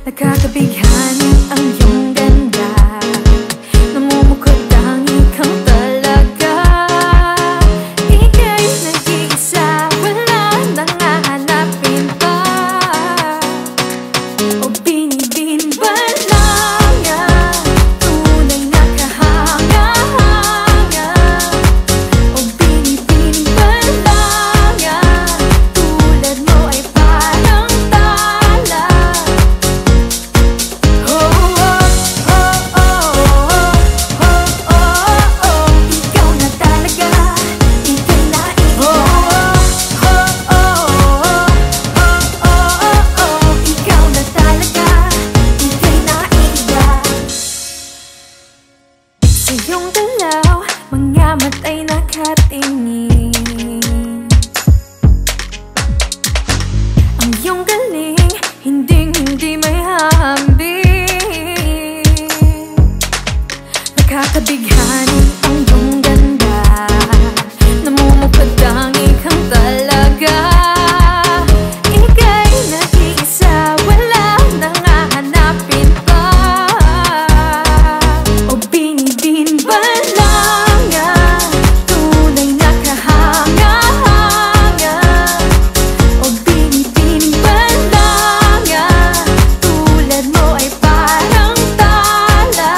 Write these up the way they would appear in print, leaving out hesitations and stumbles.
Nakakabighani ang iyong ganda, namumukod tangi kang talaga. Ika'y nag-iisa, wala nang hahanapin pa. O binibin ba lang yan, tunay na kahanga-hanga? O binibin ba lang yan, tulad mo ay parang tala? Sa iyong galaw, mga mata'y nakatingin. Ang iyong galing, hindi may hahambing. Nakakabighani ang iyong ganda, namumukod tangi kang talaga. Ika'y nag-iisa, wala nang hahanapin pa. O binibin ba lang yan, tunay na kahanga-hanga? O binibin ba lang yan, tulad mo ay parang tala?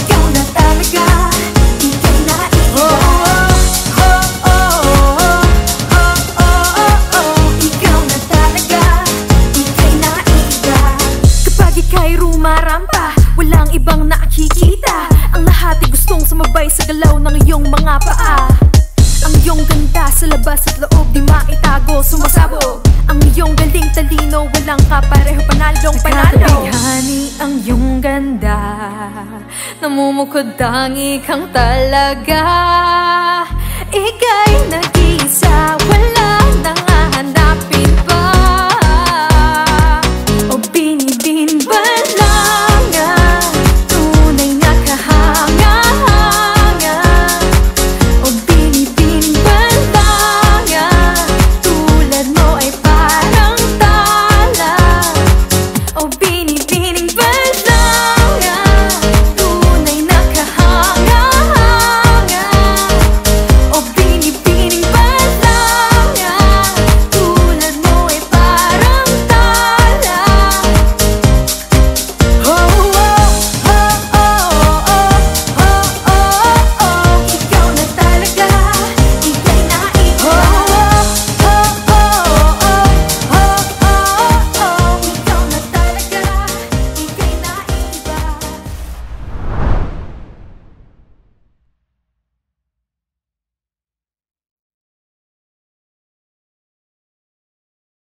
Ikaw na talaga, ika'y naiba. Ikaw na talaga, ika'y naiba. Kapag ika'y rumarampa, walang ibang nakikita. Ang lahat ay gustong sumabay sa galaw ng iyong mga paa. Ang iyong ganda sa labas at loob, di maitago, sumasabog. Ang iyong galing talino, walang kapareho, panalong panalo. Nakakabighani ang iyong ganda, namumukod tangi kang talaga. Ika'y nag-iisa, wala nang